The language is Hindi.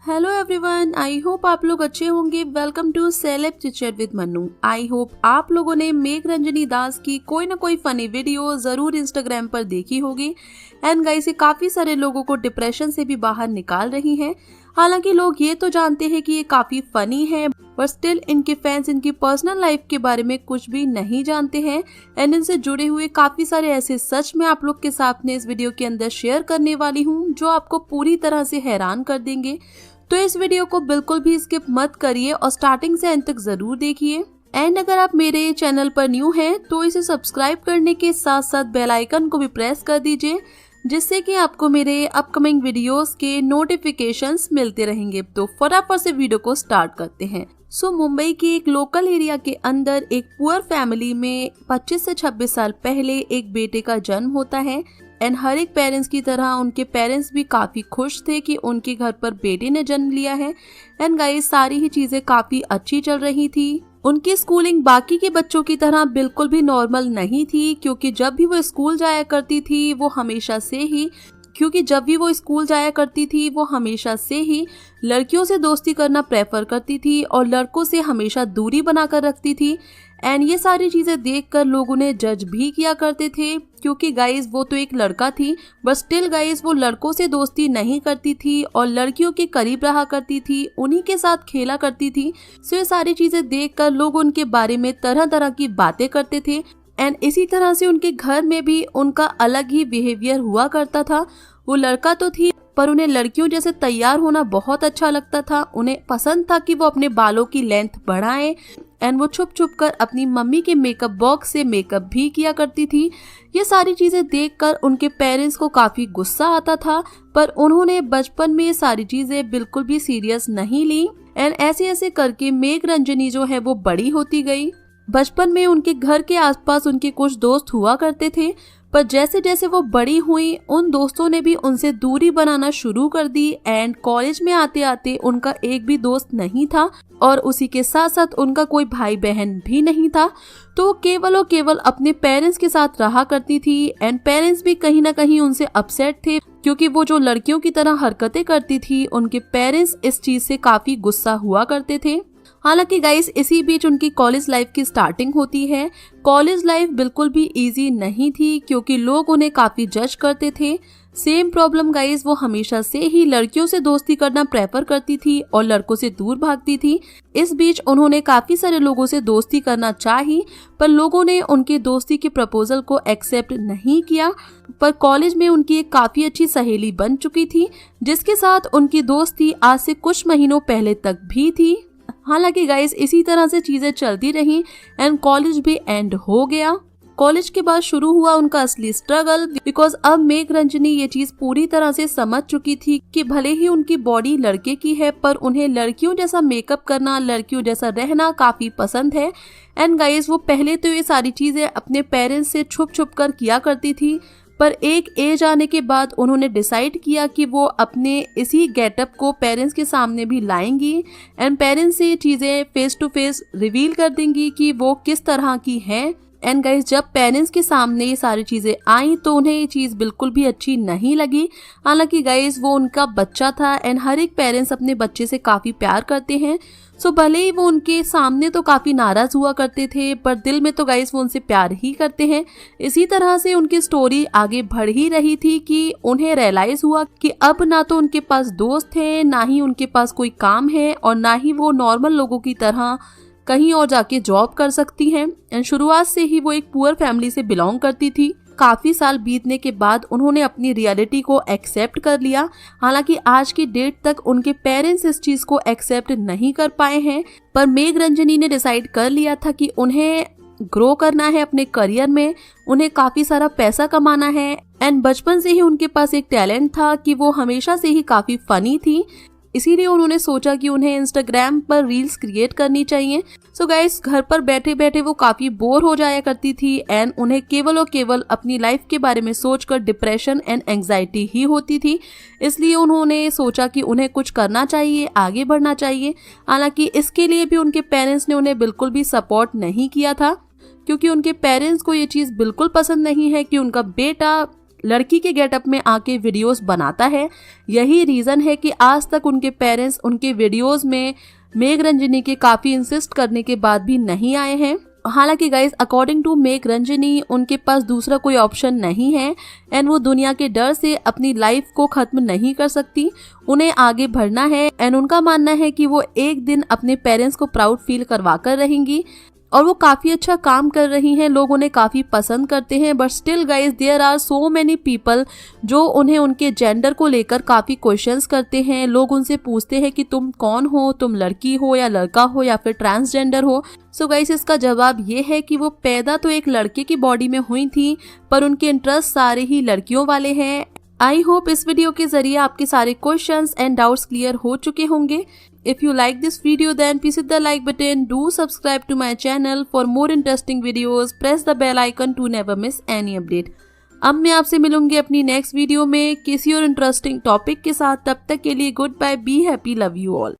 हेलो एवरीवन, आई होप आप लोग अच्छे होंगे। Welcome to celeb chit chat with Mannu. I hope आप लोगों ने मेघरंजनी दास की कोई ना कोई फनी वीडियो जरूर इंस्टाग्राम पर देखी होगी। एंड गाइस, ये काफी सारे लोगों को डिप्रेशन से भी बाहर निकाल रही हैं। हालांकि लोग ये तो जानते हैं कि ये काफी फनी है, बट स्टिल इनके फैंस इनकी पर्सनल लाइफ के बारे में कुछ भी नहीं जानते हैं। एंड इनसे जुड़े हुए काफी सारे ऐसे सच मैं आप लोग के साथ में इस वीडियो के अंदर शेयर करने वाली हूँ जो आपको पूरी तरह से हैरान कर देंगे। तो इस वीडियो को बिल्कुल भी स्किप मत करिए और स्टार्टिंग से एंड तक जरूर देखिए। एंड अगर आप मेरे चैनल पर न्यू हैं तो इसे सब्सक्राइब करने के साथ साथ बेल आइकन को भी प्रेस कर दीजिए, जिससे कि आपको मेरे अपकमिंग वीडियोस के नोटिफिकेशंस मिलते रहेंगे। तो फटाफट से वीडियो को स्टार्ट करते हैं। मुंबई के एक लोकल एरिया के अंदर एक पुअर फैमिली में 25 से 26 साल पहले एक बेटे का जन्म होता है। एंड हर एक पेरेंट्स की तरह उनके पेरेंट्स भी काफी खुश थे कि उनके घर पर बेटे ने जन्म लिया है। एंड गाइस, सारी ही चीजें काफी अच्छी चल रही थी। उनकी स्कूलिंग बाकी के बच्चों की तरह बिल्कुल भी नॉर्मल नहीं थी, क्योंकि जब भी वो स्कूल जाया करती थी वो हमेशा से ही लड़कियों से दोस्ती करना प्रेफर करती थी और लड़कों से हमेशा दूरी बनाकर रखती थी। एंड ये सारी चीजें देखकर लोग उन्हें जज भी किया करते थे, क्योंकि गाइस वो तो एक लड़का थी, बट स्टिल गाइस वो लड़कों से दोस्ती नहीं करती थी और लड़कियों के करीब रहा करती थी, उन्हीं के साथ खेला करती थी। सो ये सारी चीजें देखकर लोग उनके बारे में तरह तरह की बातें करते थे। एंड इसी तरह से उनके घर में भी उनका अलग ही बिहेवियर हुआ करता था। वो लड़का तो थी, पर उन्हें लड़कियों जैसे तैयार होना बहुत अच्छा लगता था। उन्हें पसंद था कि वो अपने बालों की लेंथ बढ़ाएं। एंड वो छुप छुप कर अपनी मम्मी के मेकअप बॉक्स से मेकअप भी किया करती थी। ये सारी चीजें देखकर उनके पेरेंट्स को काफी गुस्सा आता था, पर उन्होंने बचपन में ये सारी चीजें बिल्कुल भी सीरियस नहीं ली। एंड ऐसे ऐसे करके मेघरंजनी जो है वो बड़ी होती गई। बचपन में उनके घर के आसपास उनके कुछ दोस्त हुआ करते थे, पर जैसे जैसे वो बड़ी हुई उन दोस्तों ने भी उनसे दूरी बनाना शुरू कर दी। एंड कॉलेज में आते आते उनका एक भी दोस्त नहीं था और उसी के साथ साथ उनका कोई भाई बहन भी नहीं था। तो केवल और केवल अपने पेरेंट्स के साथ रहा करती थी। एंड पेरेंट्स भी कहीं ना कहीं उनसे अपसेट थे, क्योंकि वो जो लड़कियों की तरह हरकतें करती थी उनके पेरेंट्स इस चीज से काफी गुस्सा हुआ करते थे। हालांकि गाइस, इसी बीच उनकी कॉलेज लाइफ की स्टार्टिंग होती है। कॉलेज लाइफ बिल्कुल भी इजी नहीं थी, क्योंकि लोग उन्हें काफी जज करते थे। सेम प्रॉब्लम गाइस, वो हमेशा से ही लड़कियों से दोस्ती करना प्रेफर करती थी और लड़कों से दूर भागती थी। इस बीच उन्होंने काफी सारे लोगों से दोस्ती करना चाही, पर लोगों ने उनके दोस्ती के प्रपोजल को एक्सेप्ट नहीं किया। पर कॉलेज में उनकी एक काफी अच्छी सहेली बन चुकी थी, जिसके साथ उनकी दोस्ती आज से कुछ महीनों पहले तक भी थी। हालांकि गाइस, इसी तरह से चीजें चलती रही एंड कॉलेज भी एंड हो गया। कॉलेज के बाद शुरू हुआ उनका असली स्ट्रगल, बिकॉज अब मेघरंजनी ये चीज पूरी तरह से समझ चुकी थी कि भले ही उनकी बॉडी लड़के की है, पर उन्हें लड़कियों जैसा मेकअप करना, लड़कियों जैसा रहना काफी पसंद है। एंड गाइस, वो पहले तो ये सारी चीजें अपने पेरेंट्स से छुप छुप कर किया करती थी, पर एक एज आने के बाद उन्होंने डिसाइड किया कि वो अपने इसी गेटअप को पेरेंट्स के सामने भी लाएंगी एंड पेरेंट्स से ये चीजें फेस टू फेस रिवील कर देंगी कि वो किस तरह की हैं। एंड गाइस, जब पेरेंट्स के सामने ये सारी चीजें आई तो उन्हें ये चीज बिल्कुल भी अच्छी नहीं लगी। हालांकि गाइस, वो उनका बच्चा था एंड हर एक पेरेंट्स अपने बच्चे से काफी प्यार करते हैं। सो भले ही वो उनके सामने तो काफी नाराज हुआ करते थे, पर दिल में तो गाइस वो उनसे प्यार ही करते हैं। इसी तरह से उनकी स्टोरी आगे बढ़ ही रही थी कि उन्हें रियलाइज हुआ कि अब ना तो उनके पास दोस्त है, ना ही उनके पास कोई काम है और ना ही वो नॉर्मल लोगों की तरह कहीं और जाके जॉब कर सकती हैं। एंड शुरुआत से ही वो एक पुअर फैमिली से बिलोंग करती थी। काफी साल बीतने के बाद उन्होंने अपनी रियलिटी को एक्सेप्ट कर लिया। हालांकि आज की डेट तक उनके पेरेंट्स इस चीज को एक्सेप्ट नहीं कर पाए हैं, पर मेघरंजनी ने डिसाइड कर लिया था कि उन्हें ग्रो करना है अपने करियर में, उन्हें काफी सारा पैसा कमाना है। एंड बचपन से ही उनके पास एक टैलेंट था कि वो हमेशा से ही काफी फनी थी, इसीलिए उन्होंने सोचा कि उन्हें इंस्टाग्राम पर रील्स क्रिएट करनी चाहिए। सो गाइस, घर पर बैठे बैठे वो काफी बोर हो जाया करती थी एंड उन्हें केवल और केवल अपनी लाइफ के बारे में सोचकर डिप्रेशन एंड एंजाइटी ही होती थी। इसलिए उन्होंने सोचा कि उन्हें कुछ करना चाहिए, आगे बढ़ना चाहिए। हालांकि इसके लिए भी उनके पेरेंट्स ने उन्हें बिल्कुल भी सपोर्ट नहीं किया था, क्योंकि उनके पेरेंट्स को ये चीज बिल्कुल पसंद नहीं है कि उनका बेटा लड़की के गेटअप में आके वीडियोस बनाता है। यही रीज़न है कि आज तक उनके पेरेंट्स उनके वीडियोस में मेघ रंजनी के काफ़ी इंसिस्ट करने के बाद भी नहीं आए हैं। हालांकि गाइज अकॉर्डिंग टू मेघ रंजनी उनके पास दूसरा कोई ऑप्शन नहीं है एंड वो दुनिया के डर से अपनी लाइफ को ख़त्म नहीं कर सकती, उन्हें आगे बढ़ना है एंड उनका मानना है कि वो एक दिन अपने पेरेंट्स को प्राउड फील करवा कर रहेंगी और वो काफ़ी अच्छा काम कर रही हैं, लोग उन्हें काफ़ी पसंद करते हैं। But still guys there are so many people जो उन्हें उनके जेंडर को लेकर काफ़ी क्वेश्चंस करते हैं। लोग उनसे पूछते हैं कि तुम कौन हो, तुम लड़की हो या लड़का हो या फिर ट्रांसजेंडर हो। सो गाइज इसका जवाब ये है कि वो पैदा तो एक लड़के की बॉडी में हुई थी पर उनके इंटरेस्ट सारे ही लड़कियों वाले हैं। आई होप इस वीडियो के जरिए आपके सारे क्वेश्चंस एंड डाउट्स क्लियर हो चुके होंगे। If you like this video then please hit the like button, do subscribe to my channel for more interesting videos, press the bell icon to never miss any update। अब मैं आपसे मिलूंगी अपनी नेक्स्ट वीडियो में किसी और इंटरेस्टिंग टॉपिक के साथ। तब तक के लिए good bye, be happy, love you all.